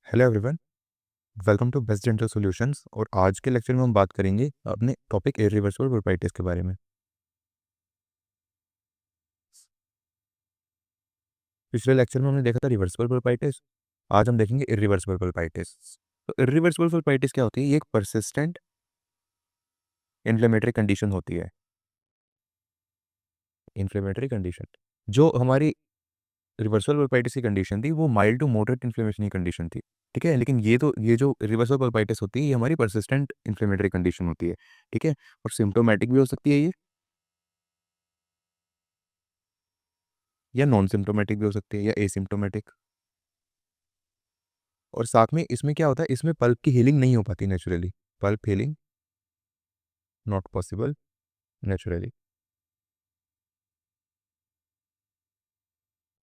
Hello everyone. Welcome to best dental solutions. और आज के लेक्चर में हम बात करेंगे अपने टॉपिक इरिवर्सिबल पल्पाइटिस के बारे में। पिछले लेक्चर में हमने देखा था रिवर्सिबल पल्पाइटिस। आज हम देखेंगे इरिवर्सिबल पल्पाइटिस। तो इरिवर्सिबल पल्पाइटिस क्या होती है? ये एक परसिस्टेंट इन्फ्लेमेटरी कंडीशन होती है। इन्फ्लेमेटरी कंडीशन जो हमारी रिवर्सिबल पल्पाइटिस की कंडीशन थी वो माइल्ड टू मॉडरेट इन्फ्लेमेशन की कंडीशन थी। ठीक है, लेकिन ये जो रिवर्सिबल पल्पाइटिस होती है ये हमारी परसिस्टेंट इन्फ्लेमेटरी कंडीशन होती है। ठीक है, और सिम्टोमेटिक भी हो सकती है ये, या नॉन सिम्टोमेटिक भी हो सकती है, या एसिम्टोमेटिक। और साथ में इसमें क्या होता है, इसमें पल्प की हीलिंग नहीं हो पाती naturally. Pulp healing not possible naturally.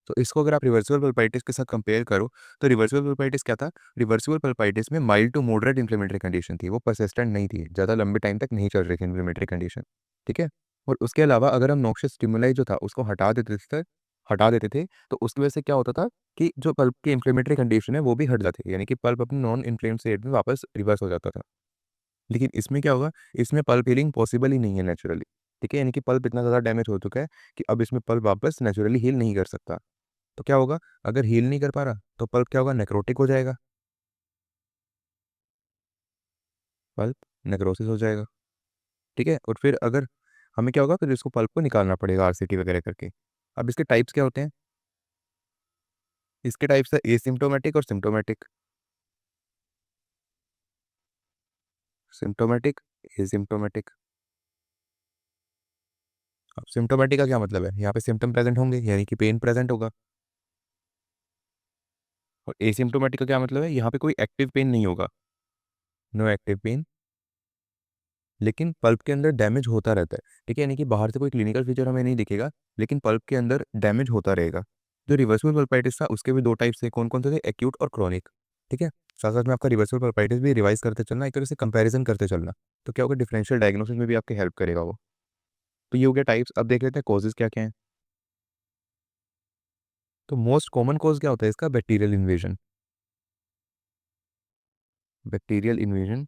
तो इसको अगर आप रिवर्सिबल पल्पाइटिस के साथ कंपेयर करो तो रिवर्सिबल पल्पाइटिस क्या था? रिवर्सिबल पल्पाइटिस में mild to moderate inflammatory condition थी, वो परसिस्टेंट नहीं थी, ज़्यादा लंबे टाइम तक नहीं चल रही थी इन्फ्लेमेटरी कंडीशन। ठीक है, और उसके अलावा अगर हम नॉक्शियस स्टिमुलाई जो था उसको हटा देते थे तो उसकी वजह से क्या होता था कि जो पल्प की इन्फ्लेमेटरी कंडीशन है वो भी हट जाती है, यानी कि पल्प अपने नॉन इन्फ्लेम स्टेट में वापस रिवर्स हो जाता था। लेकिन इसमें क्या होगा, इसमें पल्प हीलिंग पॉसिबल ही नहीं है नेचुरली। ठीक है, यानी कि पल्प इतना ज़्यादा डैमेज हो चुका है कि अब इसमें पल्प वापस नेचुरली हील नहीं कर सकता। तो क्या होगा, अगर हील नहीं कर पा रहा तो पल्प क्या होगा, नेक्रोटिक हो जाएगा। पल्प नेक्रोसिस हो जाएगा। ठीक है, और फिर अगर हमें क्या होगा, फिर इसको पल्प को निकालना पड़ेगा आरसीटी वगैरह करके। अब इसके टाइप्स क्या होते हैं? इसके टाइप्स है एसिम्टोमेटिक और सिम्टोमेटिक। Symptomatic, asymptomatic. अब सिम्टोमेटिक का क्या मतलब है? यहाँ पे सिम्टम प्रेजेंट होंगे यानी कि पेन प्रेजेंट होगा। और एसिम्टोमेटिक का क्या मतलब है? यहाँ पे कोई एक्टिव पेन नहीं होगा, नो एक्टिव पेन, लेकिन पल्प के अंदर डैमेज होता रहता है। ठीक है, यानी कि बाहर से कोई क्लिनिकल फीचर हमें नहीं दिखेगा, लेकिन पल्प के अंदर डैमेज होता रहेगा। जो रिवर्सिबल पल्पाइटिस था उसके भी दो टाइप्स थे। कौन कौन से थे? एक्यूट और क्रॉनिक। ठीक है, साथ साथ में आपका रिवर्सिबल पल्पाइटिस भी रिवाइज करते चलना, एक तरह से कंपैरिजन करते चलना। तो क्या होगा, डिफरेंशियल डायग्नोसिस में भी आपकी हेल्प करेगा वो। तो ये हो गया टाइप्स। अब देख लेते हैं कॉजेज क्या क्या है। तो मोस्ट कॉमन कॉज क्या होता है इसका? Bacterial invasion. Bacterial invasion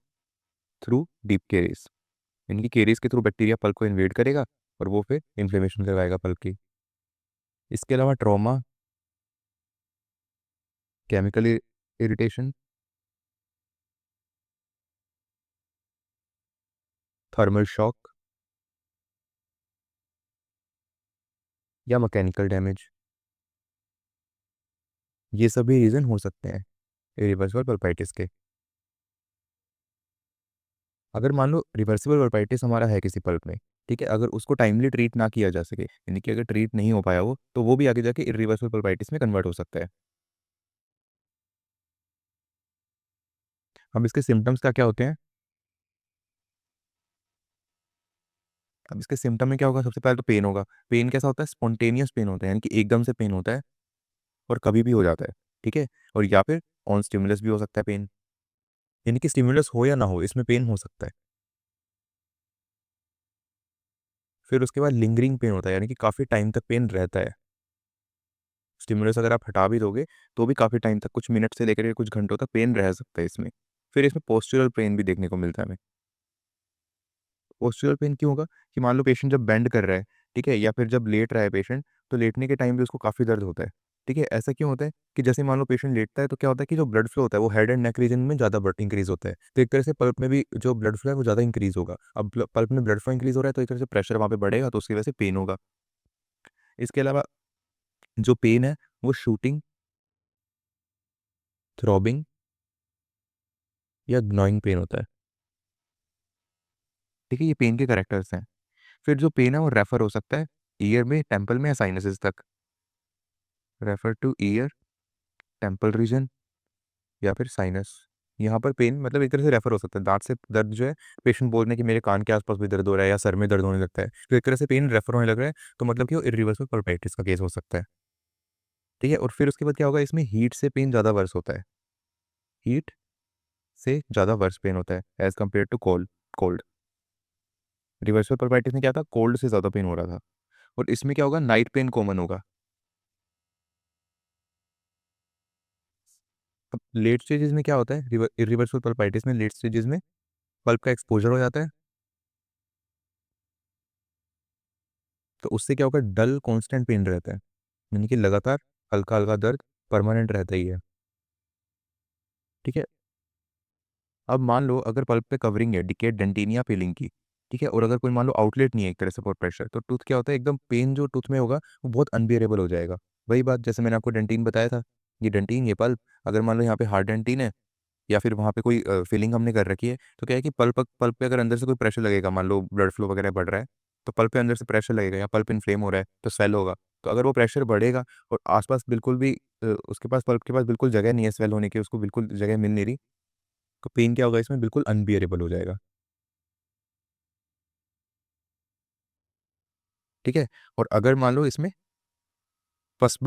through deep caries, यानी कि केरीज के थ्रू बैक्टीरिया पल्प को इन्वेड करेगा और वो फिर इन्फ्लेमेशन करवाएगा पल्प की। इसके अलावा trauma, chemical irritation, thermal shock, या मैकेनिकल डैमेज, ये सभी रीज़न हो सकते हैं इरिवर्सिबल पल्पाइटिस के। अगर मान लो रिवर्सिबल पल्पाइटिस हमारा है किसी पल्प में, ठीक है, अगर उसको टाइमली ट्रीट ना किया जा सके, यानी कि अगर ट्रीट नहीं हो पाया वो, तो वो भी आगे जाके इरिवर्सिबल पल्पाइटिस में कन्वर्ट हो सकता है। अब इसके सिम्टम्स क्या क्या होते हैं? अब इसके सिम्टम में क्या होगा, सबसे पहले तो पेन होगा। पेन कैसा होता है? स्पॉन्टेनियस पेन होता है, यानी कि एकदम से पेन होता है और कभी भी हो जाता है। ठीक है, और या फिर ऑन स्टिमुलस भी हो सकता है पेन, यानी कि स्टिमुलस हो या ना हो इसमें पेन हो सकता है। फिर उसके बाद लिंगरिंग पेन होता है, यानी कि काफ़ी टाइम तक पेन रहता है। स्टिमुलस अगर आप हटा भी दोगे तो भी काफ़ी टाइम तक, कुछ मिनट से लेकर के कुछ घंटों तक पेन रह सकता है इसमें। फिर इसमें पोस्चरल पेन भी देखने को मिलता है हमें। पोस्चरल पेन क्यों होगा, कि मान लो पेशेंट जब बेंड कर रहा है, ठीक है, या फिर जब लेट रहा है पेशेंट, तो लेटने के टाइम भी उसको काफ़ी दर्द होता है। ठीक है, ऐसा क्यों होता है कि जैसे मान लो पेशेंट लेटता है तो क्या होता है कि जो ब्लड फ्लो होता है वो हेड एंड नेक रीजन में ज़्यादा इंक्रीज होता है, तो एक तरह से पल्प में भी जो ब्लड फ्लो है वो ज़्यादा इंक्रीज होगा। अब पल्प में ब्लड फ्लो इंक्रीज हो रहा है तो एक तरह से प्रेशर वहाँ पे बढ़ेगा, तो उसकी वजह से पेन होगा। इसके अलावा जो पेन है वो शूटिंग, थ्रॉबिंग, या ग्नॉइंग पेन होता है। ठीक है, ये पेन के करेक्टर्स हैं। फिर जो पेन है वो रेफर हो सकता है ईयर में, टेम्पल में, या साइनसेस तक। Refer to ear, temple region, या फिर साइनस। यहाँ पर पेन मतलब एक तरह से रेफर हो सकता है, दांत से दर्द जो है, पेशेंट बोल रहे हैं कि मेरे कान के आसपास भी दर्द हो रहा है या सर में दर्द होने लगता है, तो एक तरह से पेन रेफर होने लग रहा है, तो मतलब कि वो इरिवर्सिबल पल्पाइटिस का केस हो सकता है। ठीक है, और फिर उसके बाद क्या होगा, इसमें हीट से पेन ज़्यादा वर्स होता है। हीट से ज़्यादा वर्स पेन होता है as compare to cold. Cold reversible pulpitis में क्या था, कोल्ड से ज़्यादा पेन हो रहा था। और इसमें क्या होगा, नाइट पेन कॉमन होगा। अब लेट स्टेजेस में क्या होता है, इरिवर्सिबल पल्पाइटिस में लेट स्टेजेस में पल्प का एक्सपोजर हो जाता है। तो उससे क्या होगा, डल कांस्टेंट पेन रहता है, यानी कि लगातार हल्का हल्का दर्द परमानेंट रहता ही है। ठीक है। अब मान लो अगर पल्प पे कवरिंग है डिकेट डेंटिनिया पेलिंग की, ठीक है, और अगर कोई मान लो आउटलेट नहीं है एक तरह से फॉर प्रेशर, तो टूथ क्या होता है, एकदम पेन जो टूथ में होगा वो बहुत अनबियरेबल हो जाएगा। वही बात जैसे मैंने आपको डेंटिन बताया था, ये डेंटिन ये पल्प, अगर मान लो यहाँ पे हार्ड डेंटिन है या फिर वहाँ पे कोई फिलिंग हमने कर रखी है, तो क्या है कि पल्प पल्प पे अगर अंदर से कोई प्रेशर लगेगा, मान लो ब्लड फ्लो वगैरह बढ़ रहा है, तो पल्प पे अंदर से प्रेशर लगेगा या पल्प इन्फ्लेम हो रहा है तो स्वेल होगा। तो अगर वो प्रेशर बढ़ेगा और आसपास बिल्कुल भी उसके पास पल्प के पास बिल्कुल जगह नहीं है स्वेल होने की, उसको बिल्कुल जगह मिल नहीं रही, तो पेन क्या होगा इसमें, बिल्कुल अनबियरेबल हो जाएगा। ठीक है। और अगर मान लो इसमें पस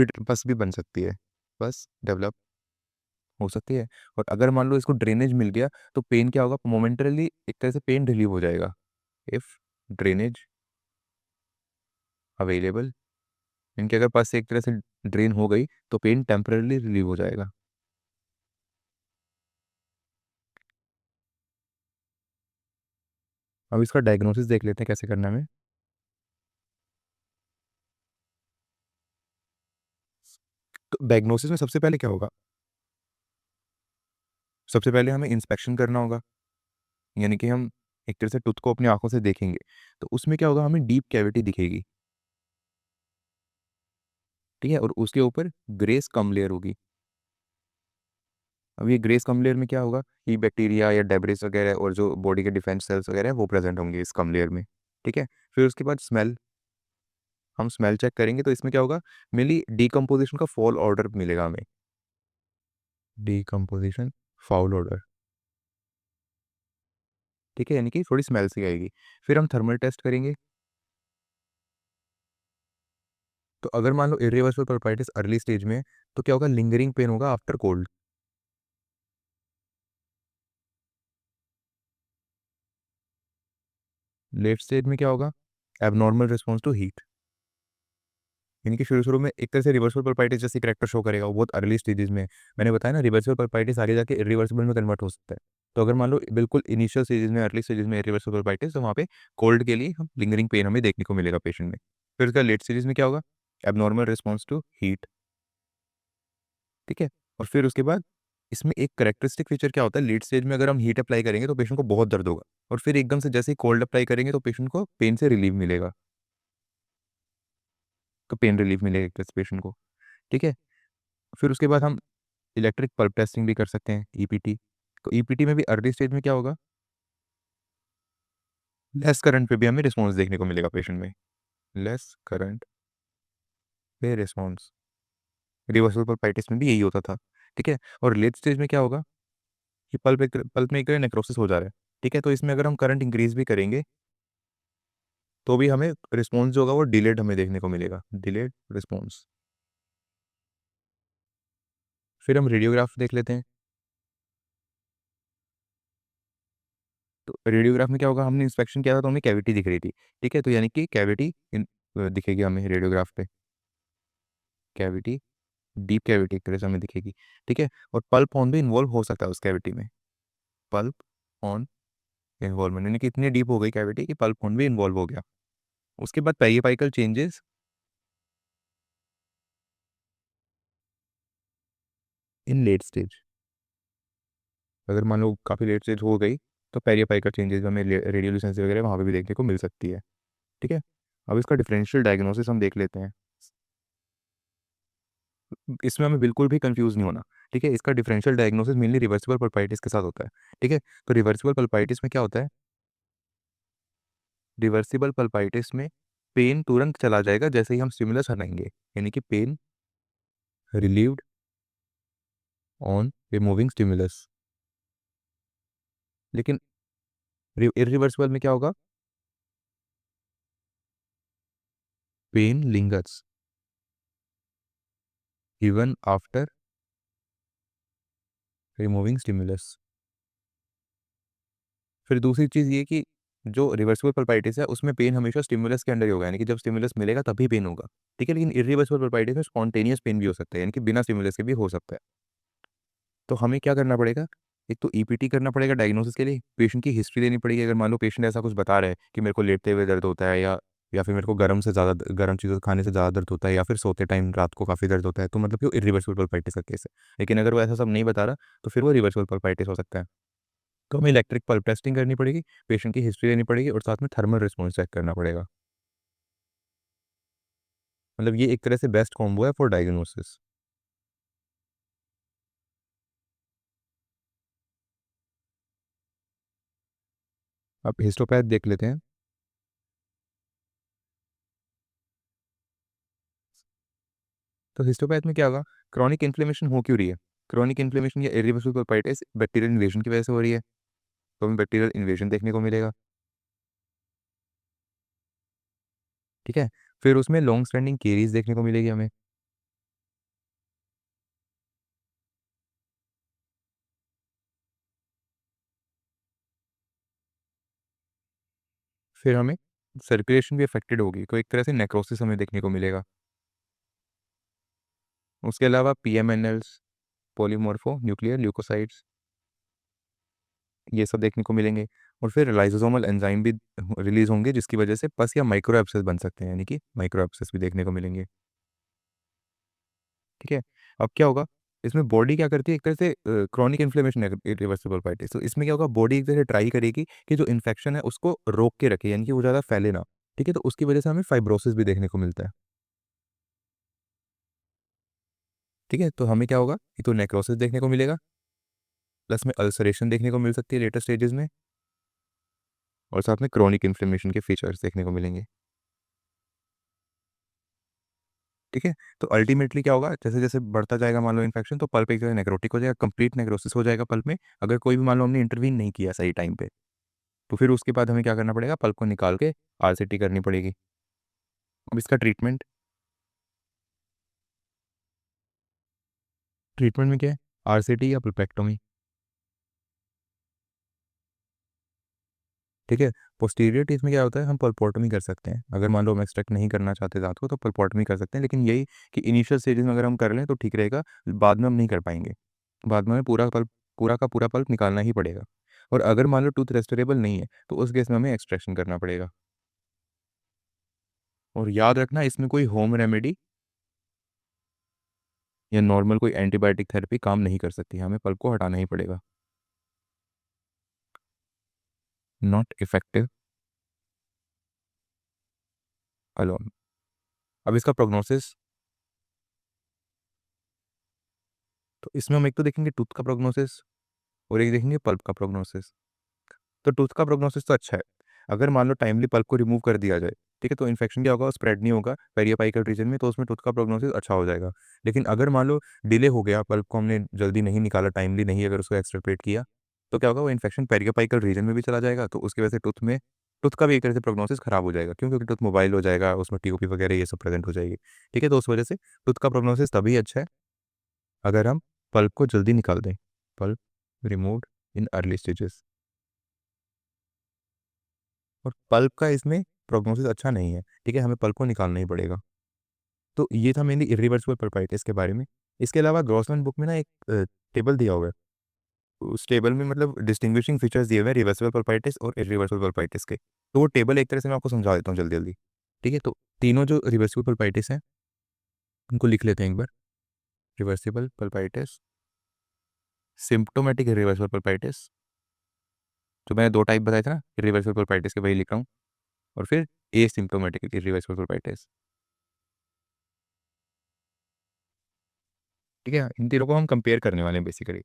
भी बन सकती है, पस डेवलप हो सकती है। और अगर मान लो इसको ड्रेनेज मिल गया, तो पेन क्या होगा, मोमेंटरली एक तरह से पेन रिलीव हो जाएगा। इफ ड्रेनेज अवेलेबल, इनके अगर पास से एक तरह से ड्रेन हो गई तो पेन टेम्परली रिलीव हो जाएगा। अब इसका डायग्नोसिस देख लेते हैं कैसे करना है हमें। तो डायग्नोसिस में सबसे पहले क्या होगा, सबसे पहले हमें इंस्पेक्शन करना होगा, यानी कि हम एक तरह से टूथ को अपनी आंखों से देखेंगे, तो उसमें क्या होगा, हमें डीप कैविटी दिखेगी। ठीक है। और उसके ऊपर ग्रेस कम लेयर होगी। अब ये ग्रेस कम लेयर में क्या होगा कि बैक्टीरिया या डेब्रिस वगैरह और जो बॉडी के डिफेंस सेल्स वगैरह हैं, वो प्रेजेंट होंगे इस कम लेयर में। ठीक है। फिर उसके बाद स्मेल, हम स्मेल चेक करेंगे तो इसमें क्या होगा, मेनली डीकम्पोजिशन का फॉल ऑर्डर मिलेगा हमें, डीकम्पोजिशन फाउल ऑर्डर। ठीक है, यानी कि थोड़ी स्मेल सी आएगी। फिर हम थर्मल टेस्ट करेंगे। तो अगर मान लो इरिवर्सिबल पल्पाइटिस अर्ली स्टेज में है, तो क्या होगा, लिंगरिंग पेन होगा आफ्टर कोल्ड। लेट स्टेज में क्या होगा, एबनॉर्मल रिस्पॉन्स टू हीट, यानी कि शुरू शुरू में एक तरह से रिवर्सिबल पल्पाइटिस जैसी कैरेक्टर शो करेगा, वो बहुत अर्ली स्टेजेस में है। मैंने बताया ना, रिवर्सिबल पल्पाइटिस आगे जाके इरिवर्सिबल में कन्वर्ट हो सकता है। तो अगर मान लो बिल्कुल इनिशियल स्टेजेस में, अर्ली स्टेजेस में इरिवर्सिबल पल्पाइटिस, तो वहाँ पे कोल्ड के लिए हम लिंगरिंग पेन हमें देखने को मिलेगा पेशेंट में। फिर उसका लेट स्टेजेस में क्या होगा, एबनॉर्मल रिस्पॉन्स टू हीट। ठीक है। और फिर उसके बाद इसमें एक करेक्टरिस्टिक फीचर क्या होता है, लेट स्टेज में अगर हम हीट अप्लाई करेंगे तो पेशेंट को बहुत दर्द होगा, और फिर एकदम से जैसे ही कोल्ड अप्लाई करेंगे तो पेशेंट को पेन से रिलीफ मिलेगा, तो पेन रिलीफ मिलेगा एक तरह से पेशेंट को। ठीक है। फिर उसके बाद हम इलेक्ट्रिक पल्प टेस्टिंग भी कर सकते हैं, ईपीटी। तो ईपीटी में भी अर्ली स्टेज में क्या होगा, लेस करंट पे भी हमें रिस्पॉन्स देखने को मिलेगा पेशेंट में, लेस करंट पे रिस्पॉन्स। रिवर्सिबल पल्पाइटिस में भी यही होता था। ठीक है। और लेट स्टेज में क्या होगा कि पल्प में एक नेक्रोसिस हो जा रहा है। ठीक है। तो इसमें अगर हम करंट इंक्रीज भी करेंगे तो भी हमें रिस्पॉन्स जो होगा वो डिलेड हमें देखने को मिलेगा, डिलेड रिस्पॉन्स। फिर हम रेडियोग्राफ देख लेते हैं। तो रेडियोग्राफ में क्या होगा, हमने इंस्पेक्शन किया था तो हमें कैविटी दिख रही थी। ठीक है। तो यानी कि कैविटी दिखेगी हमें रेडियोग्राफ पे, कैविटी, डीप कैविटी एक तरह से हमें दिखेगी। ठीक है। और पल्प हॉर्न भी इन्वॉल्व हो सकता है उस कैविटी में, पल्प हॉर्न इन्वॉल्वमेंट, यानी कि इतनी डीप हो गई कैविटी कि पल्प हॉर्न भी इन्वॉल्व हो गया। उसके बाद पेरियपाइकल चेंजेस इन लेट स्टेज, अगर मान लो काफ़ी लेट स्टेज हो गई तो पेरियपाइकल चेंजेस हमें रेडियोलुसेंसी वगैरह वहाँ पे भी देखने को मिल सकती है। ठीक है। अब इसका डिफरेंशियल डायग्नोसिस हम देख लेते हैं। इसमें हमें बिल्कुल भी कंफ्यूज नहीं होना। ठीक है। इसका differential diagnosis mainly reversible pulpitis के साथ होता है। ठीक है। तो रिवर्सिबल पल्पाइटिस में क्या होता है, रिवर्सिबल पल्पाइटिस में पेन तुरंत चला जाएगा जैसे ही हम स्टिमुलस हटाएंगे, यानी कि pain relieved on removing stimulus. लेकिन इरिवर्सिबल में क्या होगा, pain lingers even after removing stimulus. फिर दूसरी चीज़ ये कि जो रिवर्सिबल पल्पाइटिस है उसमें पेन हमेशा स्टिमुलस के अंडर ही होगा, यानी कि जब स्टिमुलस मिलेगा तभी पेन होगा। ठीक है। लेकिन इरिवर्सिबल पल्पाइटिस में स्पॉन्टेनियस पेन भी हो सकता है, यानी कि बिना स्टिमुलस के भी हो सकता है। तो हमें क्या करना पड़ेगा, एक तो ईपीटी करना पड़ेगा डायग्नोसिस के लिए, पेशेंट की हिस्ट्री देनी पड़ेगी। अगर मान लो पेशेंट ऐसा कुछ बता रहा है कि मेरे को लेटते हुए दर्द होता है, या फिर मेरे को गर्म चीज़ों खाने से ज़्यादा दर्द होता है, या फिर सोते टाइम रात को काफ़ी दर्द होता है, तो मतलब कि वो इरिवर्सिबल पल्पाइटिस का केस है। लेकिन अगर वो ऐसा सब नहीं बता रहा, तो फिर वो रिवर्सिबल पल्पाइटिस हो सकता है। तो हमें इलेक्ट्रिक पल्प टेस्टिंग करनी पड़ेगी, पेशेंट की हिस्ट्री लेनी पड़ेगी, और साथ में थर्मल रिस्पॉन्स चेक करना पड़ेगा। मतलब ये एक तरह से बेस्ट कॉम्बो है फॉर डायग्नोसिस। अब हिस्टोपैथ देख लेते हैं। तो हिस्टोपैथ में क्या होगा, क्रॉनिक इन्फ्लेमेशन हो क्यों रही है, क्रॉनिक इन्फ्लेमेशन या इरिवर्सिबल पल्पाइटिस बैक्टीरियल इन्वेजन की वजह से हो रही है, तो हमें बैक्टीरियल इन्वेजन देखने को मिलेगा। ठीक है, फिर उसमें लॉन्ग स्टैंडिंग केरीज देखने को मिलेगी हमें। फिर हमें सर्कुलेशन भी अफेक्टेड होगी, तो एक तरह से नेक्रोसिस हमें देखने को मिलेगा। उसके अलावा पीएमएनएल्स, पॉलीमॉर्फो न्यूक्लियर ल्यूकोसाइड्स, ये सब देखने को मिलेंगे। और फिर लाइसोसोमल एंजाइम भी रिलीज होंगे, जिसकी वजह से पस या माइक्रो एब्सेस बन सकते हैं, यानी कि माइक्रो एब्सेस भी देखने को मिलेंगे। ठीक है, अब क्या होगा, इसमें बॉडी क्या करती है, एक तरह से क्रॉनिक इन्फ्लेमेशन है इरिवर्सिबल पाइटिस, तो इसमें क्या होगा, बॉडी एक तरह से ट्राई करेगी कि जो इन्फेक्शन है उसको रोक के रखे, यानी कि वो ज़्यादा फैले ना। ठीक है, तो उसकी वजह से हमें फाइब्रोसिस भी देखने को मिलता है। ठीक है, तो हमें क्या होगा, ये तो नेक्रोसिस देखने को मिलेगा, प्लस में अल्सरेशन देखने को मिल सकती है लेटर स्टेजेस में, और साथ में क्रॉनिक इन्फ्लेमेशन के फीचर्स देखने को मिलेंगे। ठीक है, तो अल्टीमेटली क्या होगा, जैसे जैसे बढ़ता जाएगा मान लो इन्फेक्शन, तो पल्प एक जगह नेक्रोटिक हो जाएगा, कंप्लीट नेक्रोसिस हो जाएगा पल्प में, अगर कोई भी मान लो हमने इंटरवीन नहीं किया सही टाइम पे। तो फिर उसके बाद हमें क्या करना पड़ेगा, पल्प को निकाल के आरसीटी करनी पड़ेगी। अब इसका ट्रीटमेंट, ट्रीटमेंट में क्या है, आरसीटी या पल्पेक्टोमी। ठीक है, पोस्टीरियर टीथ में क्या होता है, हम पल्पोटोमी कर सकते हैं, अगर मान लो हम एक्सट्रैक्ट नहीं करना चाहते दांत को, तो पल्पोटोमी कर सकते हैं, लेकिन यही कि इनिशियल स्टेजेस में अगर हम कर लें तो ठीक रहेगा, बाद में हम नहीं कर पाएंगे, बाद में हमें पूरा का पूरा पल्प निकालना ही पड़ेगा। और अगर मान लो टूथ रेस्टोरेबल नहीं है, तो उस केस में हमें एक्सट्रैक्शन करना पड़ेगा। और याद रखना, इसमें कोई होम रेमेडी या नॉर्मल कोई एंटीबायोटिक थेरेपी काम नहीं कर सकती, हमें पल्प को हटाना ही पड़ेगा। Not effective alone. अब इसका प्रोग्नोसिस, तो इसमें हम एक तो देखेंगे टूथ का प्रोग्नोसिस, और एक देखेंगे पल्प का प्रोग्नोसिस। तो टूथ का प्रोग्नोसिस तो अच्छा है, अगर मान लो टाइमली पल्प को रिमूव कर दिया जाए, ठीक है, तो इन्फेक्शन क्या होगा, स्प्रेड नहीं होगा पेरियोपाइकल रीजन में, तो उसमें टूथ का प्रोग्नोसिस अच्छा हो जाएगा। लेकिन अगर मान लो डिले हो गया, पल्प को हमने जल्दी नहीं निकाला, टाइमली नहीं अगर उसको एक्सट्रैक्ट किया, तो क्या होगा, वो इन्फेक्शन पेरियोपाइकल रीजन में भी चला जाएगा, तो उसकी वजह से टूथ का भी एक तरह से प्रोग्नोसिस खराब हो जाएगा, क्योंकि टूथ मोबाइल हो जाएगा, उसमें टीओपी वगैरह ये सब प्रेजेंट हो जाएगी। ठीक है, तो उस वजह से टूथ का प्रोग्नोसिस तभी अच्छा है अगर हम पल्प को जल्दी निकाल दें, pulp removed in early stages. और पल्प का इसमें प्रोग्नोसिस अच्छा नहीं है, ठीक है, हमें पल्प को निकालना ही पड़ेगा। तो ये था मेनली इरिवर्सिबल पल्पाइटिस के बारे में। इसके अलावा ग्रॉसमैन बुक में ना एक टेबल दिया हुआ है, उस टेबल में मतलब डिस्टिंग्विशिंग फीचर्स दिए हुए हैं रिवर्सिबल पल्पाइटिस और इरिवर्सिबल पल्पाइटिस के, तो वो टेबल एक तरह से मैं आपको समझा देता हूँ जल्दी जल्दी। ठीक है, तो तीनों जो रिवर्सिबल पल्पाइटिस हैं उनको लिख लेते हैं एक बार। Reversible pulpitis, symptomatic irreversible pulpitis, जो मैंने दो टाइप बताए थे ना इरिवर्सिबल पल्पाइटिस के, वही लिख रहा हूँ। और फिर एसिम्प्टोमेटिक इरिवर्सिबल पल्पाइटिस। ठीक है, इन तीनों को हम कंपेयर करने वाले हैं बेसिकली।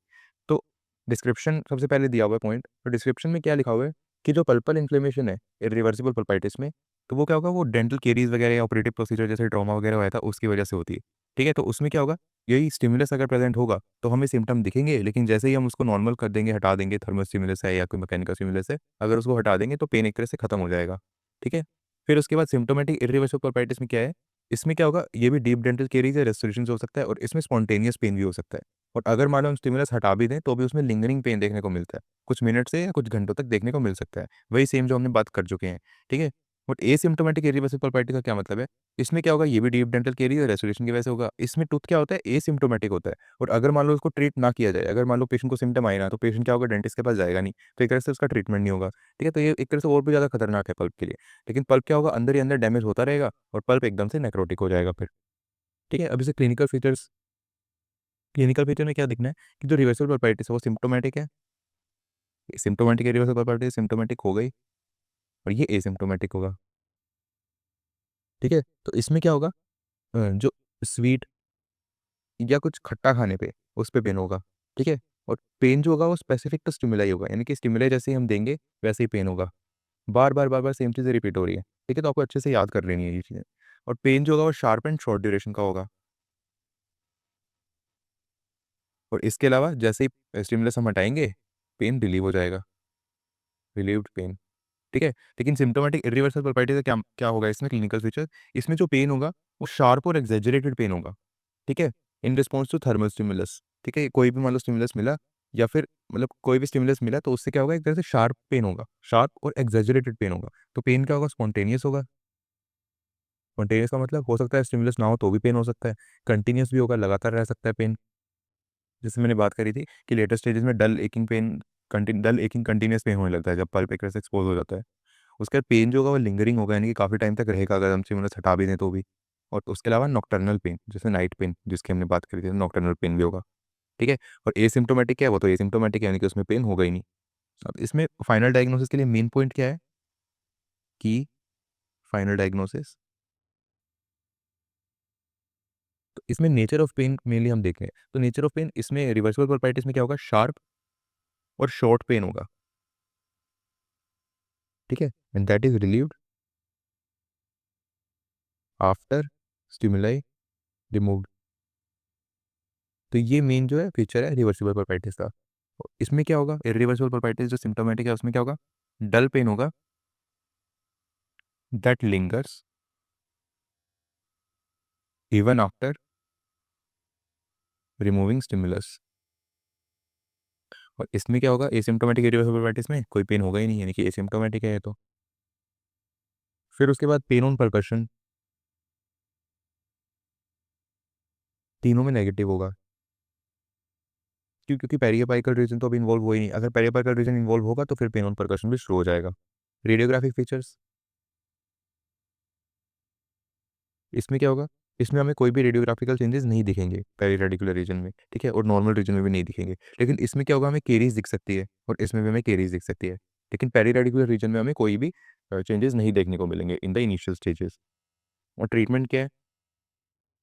तो डिस्क्रिप्शन सबसे पहले दिया हुआ है पॉइंट, तो डिस्क्रिप्शन में क्या लिखा हुआ है कि जो पल्पल इन्फ्लेमेशन है इरिवर्सिबल पल्पाइटिस में, तो वो क्या होगा, वो डेंटल केरीज वगैरह या ऑपरेटिव प्रोसीजर जैसे ट्रॉमा वगैरह हुआ था उसकी वजह से होती है। ठीक है, तो उसमें क्या होगा, यही स्टिमुलस अगर प्रेजेंट होगा तो हमें सिम्टम दिखेंगे, लेकिन जैसे ही हम उसको नॉर्मल कर देंगे, हटा देंगे, थर्मल स्टिमुलस है या कोई मैकेनिकल स्टिमुलस है, अगर उसको हटा देंगे तो पेन एक तरह से खत्म हो जाएगा। ठीक है, फिर उसके बाद सिम्टोमेटिक इरिवर्सिबल पल्पाइटिस में क्या है, इसमें क्या होगा, ये भी डीप डेंटल केरीज या रेस्टोरेशन हो सकता है, और इसमें स्पॉन्टेनियस पेन भी हो सकता है। और अगर मान लो हम स्टिमुलस हटा भी दें तो भी उसमें लिंगरिंग पेन देखने को मिलता है, कुछ मिनट से या कुछ घंटों तक देखने को मिल सकता है, वही सेम जो हमने बात कर चुके हैं। ठीक है, और एसिम्प्टोमेटिक इरिवर्सिबल पल्पाइटिस का क्या मतलब है? इसमें क्या होगा, ये भी डीप डेंटल कैरी और रेस्टोरेशन की वजह से होगा। इसमें टूथ क्या होता है, एसिम्प्टोमेटिक होता है। और अगर मान लो उसको ट्रीट ना किया जाए, अगर मान लो पेशेंट को सिम्टम आए ना, तो पेशेंट क्या होगा, डेंटिस्ट के पास जाएगा नहीं, तो एक तरह से उसका ट्रीटमेंट नहीं होगा। ठीक है, तो ये एक तरह से और भी ज़्यादा खतरनाक है पल्प के लिए। लेकिन पल्प क्या होगा, अंदर ही अंदर डैमेज होता रहेगा और पल्प एकदम से नेक्रोटिक हो जाएगा फिर। ठीक है, अब इसे क्लिनिकल फीचर में क्या दिखना है कि जो रिवर्सिबल पल्पाइटिस है वो सिम्टोमेटिक है। सिम्टोमेटिक रिवर्सिबल पल्पाइटिस सिम्टोमेटिक हो गई, और ये एसिम्टोमेटिक होगा। ठीक है, तो इसमें क्या होगा, जो स्वीट या कुछ खट्टा खाने पे उस पे पेन होगा। ठीक है, और पेन जो होगा वो स्पेसिफिक टू स्टिमुलाई होगा, यानी कि स्टिमुलाई जैसे ही हम देंगे वैसे ही पेन होगा। बार बार सेम चीज़ें रिपीट हो रही है। ठीक है, तो आपको अच्छे से याद कर लेनी है ये चीज़ें। और पेन जो होगा वो शार्प एंड शॉर्ट ड्यूरेशन का होगा। और इसके अलावा जैसे ही स्टिमुलस हम हटाएंगे, पेन रिलीव हो जाएगा, रिलीव्ड पेन। ठीक है, लेकिन सिम्टोमेटिक इरिवर्सिबल पल्पाइटिस का क्या क्या होगा इसमें क्लिनिकल फीचर, इसमें जो पेन होगा वो शार्प और एग्जेजरेटेड पेन होगा। ठीक है, in response to thermal stimulus. ठीक है, कोई भी मान लो स्टिमुलस मिला, या फिर मतलब कोई भी स्टिमुलस मिला, तो उससे क्या होगा, एक तरह से शार्प पेन होगा, शार्प और एग्जेजरेटेड पेन होगा। तो पेन क्या होगा, स्पॉन्टेनियस होगा। स्पॉन्टेनियस का मतलब हो सकता है स्टिमुलस ना हो तो भी पेन हो सकता है, कंटिन्यूस भी होगा, लगातार रह सकता है पेन। जैसे मैंने बात करी थी कि लेटेस्ट स्टेजेस में डल एकिंग कंटिन्यूस पेन होने लगता है जब पल्प एक तरह से एक्सपोज हो जाता है। उसका पेन जो होगा वो लिंगरिंग होगा, यानी कि काफ़ी टाइम तक रहेगा अगर हम स्टिमुलस हटा भी दें तो भी। और उसके अलावा नॉकटर्नल पेन, जैसे नाइट पेन जिसकी हमने बात करी थी, नॉकटर्नल पेन भी होगा। ठीक है, और एसिम्प्टोमेटिक क्या है, वो तो एसिम्प्टोमेटिक है, यानी कि उसमें पेन होगा ही नहीं। अब इसमें फाइनल डायग्नोसिस के लिए मेन पॉइंट क्या है कि फाइनल डायग्नोसिस, तो इसमें नेचर ऑफ पेन मेनली हम देखें, तो नेचर ऑफ पेन इसमें रिवर्सिबल पल्पाइटिस में क्या होगा, शार्प और शॉर्ट पेन होगा। ठीक है, and that is relieved after stimuli removed. तो ये मेन जो है फीचर है रिवर्सिबल पल्पाइटिस का। इसमें क्या होगा, इरिवर्सिबल पल्पाइटिस जो सिम्टोमेटिक है उसमें क्या होगा, डल पेन होगा that lingers even after removing stimulus. और इसमें क्या होगा, एसिम्प्टोमेटिक इरिवर्सिबल में कोई पेन होगा ही नहीं, यानी कि एसिम्प्टोमेटिक है ये तो। फिर उसके बाद पेन ऑन परकशन, तीनों में नेगेटिव होगा। क्योंकि पेरियोपाइकल रीजन तो अभी इन्वॉल्व हो ही नहीं, अगर पेरियोपाइकल रीजन इन्वॉल्व होगा तो फिर पेन ऑन परकशन भी शुरू हो जाएगा। रेडियोग्राफिक फीचर्स, इसमें क्या होगा, इसमें हमें कोई भी रेडियोग्राफिकल चेंजेस नहीं दिखेंगे पेरी रेडिकुलर रीजन में। ठीक है, और नॉर्मल रीजन में भी नहीं दिखेंगे। लेकिन इसमें क्या होगा, हमें केरीज दिख सकती है, और इसमें भी हमें केरीज दिख सकती है। लेकिन पेरी रेडिकुलर रीजन में हमें कोई भी चेंजेस नहीं देखने को मिलेंगे इन द इनिशियल स्टेजेस। और ट्रीटमेंट क्या है,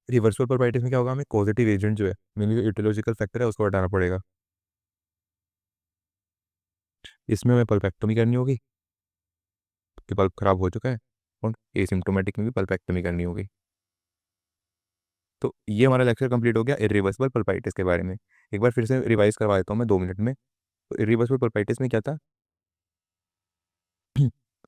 रिवर्सल परपाइटिस में क्या होगा, हमें पॉजिटिव एजेंट जो है, मेनली जो इटियोलॉजिकल फैक्टर है उसको हटाना पड़ेगा। इसमें हमें पल्पेक्टोमी करनी होगी कि पल्प खराब हो चुका है, और एसिम्प्टोमेटिक में भी पल्पेक्टोमी करनी होगी। तो ये हमारा लेक्चर कंप्लीट हो गया इरिवर्सिबल पल्पाइटिस के बारे में। एक बार फिर से रिवाइज करवा देता हूँ मैं 2 मिनट में। तो इरिवर्सिबल पल्पाइटिस में क्या था,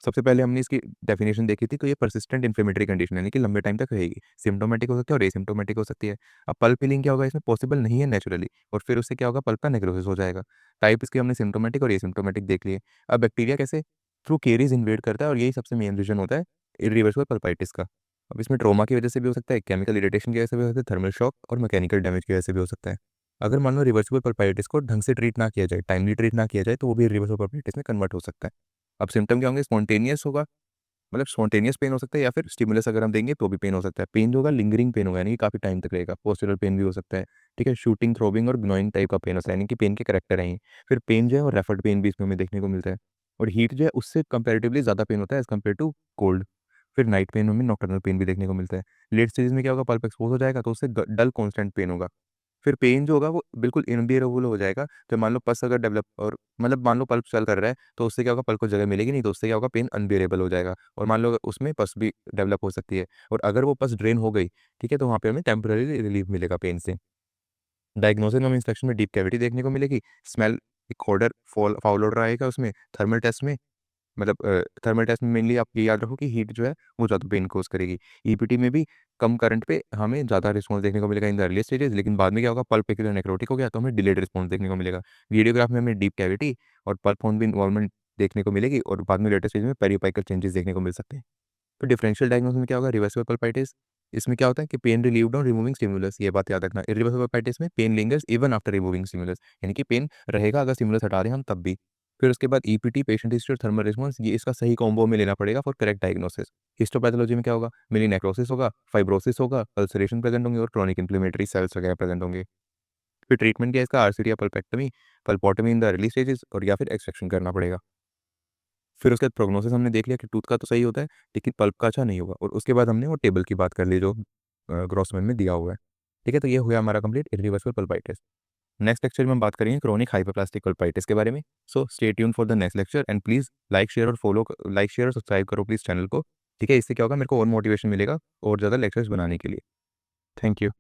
सबसे पहले हमने इसकी डेफिनेशन देखी थी, तो ये परसिस्टेंट इन्फ्लेमेटरी कंडीशन यानी कि लंबे टाइम तक रहेगी, सिम्टोमेटिक हो सकती है और एसिम्टोमेटिक हो सकती है। अब पल्प हीलिंग क्या होगा, इसमें पॉसिबल नहीं है नेचुरली, और फिर उससे क्या होगा, पल्प का नेक्रोसिस हो जाएगा। टाइप इसके हमने सिम्टोमेटिक और एसिम्टोमेटिक देख लिए। अब बैक्टीरिया कैसे थ्रू केरीज इन्वेड करता है, और यही सबसे मेन रीजन होता है इरिवर्सिबल पल्पाइटिस का। अब इसमें ट्रोमा की वजह से भी हो सकता है, केमिकल इरिटेशन की वजह से भी हो सकता है, थर्मल शॉक और मैकेनिकल डैमेज की वजह से भी हो सकता है। अगर मान लो रिवर्सिबल पल्पाइटिस को ढंग से ट्रीट ना किया जाए, टाइमली ट्रीट ना किया जाए, तो वो भी रिवर्सिबल पल्पाइटिस में कन्वर्ट हो सकता है। अब सिम्टम क्या होंगे, स्पॉन्टेनियस होगा, मतलब स्पॉन्टेनियस पेन हो सकता है, या फिर स्टिमुलस अगर हम देंगे तो भी पेन हो सकता है। पेन जो होगा लिंगरिंग पेन होगा, यानी कि काफी टाइम तक रहेगा। पोस्चरल पेन भी हो सकता है। ठीक है, शूटिंग, थ्रोबिंग और ग्नोइंग टाइप का पेन होता है, यानी कि पेन के करेक्टर हैं ये। फिर पेन जो है और रेफर्ड पेन भी इसमें हमें देखने को मिलता है। और हीट जो है उससे कंपेरेटिवली ज्यादा पेन होता है एज कम्पेयर टू कोल्ड। फिर नाइट पेन में नॉक्टर्नल पेन भी देखने को मिलता है। लेट स्टेज में क्या होगा, पल्प एक्सपोज हो जाएगा तो उससे डल कॉन्स्टेंट पेन होगा। फिर पेन जो होगा वो बिल्कुल इनबियरेबल हो जाएगा। तो मान लो पस अगर डेवलप और मतलब मान लो पल्प चल कर रहा है, तो उससे क्या होगा, पल्प को जगह मिलेगी नहीं, तो उससे क्या होगा, पेन अनबियरेबल हो जाएगा। और मान लो अगर उसमें पस भी डेवलप हो सकती है, और अगर वो पस ड्रेन हो गई, ठीक है, तो वहाँ पे हमें टेम्पररी रिलीफ मिलेगा पेन से। डायग्नोसिस में हमें इंस्पेक्शन में डीप कैविटी देखने को मिलेगी, स्मेल, एक ऑर्डर फाउल ऑर्डर आएगा उसमें। थर्मल टेस्ट में मतलब थर्मल टेस्ट में मेनली आप ये याद रखो कि हीट जो है वो ज़्यादा पेन कोज करेगी। ईपीटी में भी कम करंट पे हमें ज़्यादा रिस्पॉन्स देखने को मिलेगा इन द अर्ली स्टेजेस, लेकिन बाद में क्या होगा, पल्प एक नेक्रोटिक हो गया तो हमें डिलेड रिस्पॉन्स देखने को मिलेगा। वीडियोग्राफ में हमें डीप कैविटी और पल्प फोन भी इन्वॉल्वमेंट देखने को मिलेगी, और बाद में लेटेस्ट स्टेज में पेरियोपाइकल चेंजेस देखने को मिल सकते हैं। तो डिफरेंशियल डायग्नोसिस में क्या होगा, रिवर्सिबल पल्पाइटिस, इसमें क्या होता है कि pain relieved on removing stimulus, ये बात याद रखना। इरिवर्सिबल पल्पाइटिस में pain lingers even after removing stimulus, यानी कि पेन रहेगा अगर स्टिमुलस हटा रहे हैं हम तब भी। फिर उसके बाद ईपीटी, पेशेंट हिस्ट्री और थर्मल रिस्पॉन्स, ये इसका सही कॉम्बो में लेना पड़ेगा फॉर करेक्ट डायग्नोसिस। हिस्टोपैथोलॉजी में क्या होगा, मिली नेक्रोसिस होगा, फाइब्रोसिस होगा, अल्सरेशन प्रेजेंट होंगे और क्रॉनिक इन्फ्लेमेटरी सेल्स वगैरह प्रेजेंट होंगे। फिर ट्रीटमेंट क्या है इसका, आरसीटी या पल्पेक्टमी, पल्पोटमी इन द अर्ली स्टेजेस, और या फिर एक्सट्रैक्शन करना पड़ेगा। फिर उसके बाद प्रोग्नोसिस हमने देख लिया कि टूथ का तो सही होता है लेकिन पल्प का अच्छा नहीं होगा, और उसके बाद हमने वो टेबल की बात कर ली जो ग्रॉसमैन में दिया हुआ है। ठीक है, तो ये हुआ हमारा complete irreversible pulpitis. Next lecture में हम बात करेंगे क्रोनिक हाइपरप्लास्टिक पल्पाइटिस के बारे में। So stay tune for the next lecture and please like share और सब्सक्राइब करो प्लीज चैनल को। ठीक है, इससे क्या होगा, मेरे को और मोटिवेशन मिलेगा और ज़्यादा लेक्चर्स बनाने के लिए। Thank you.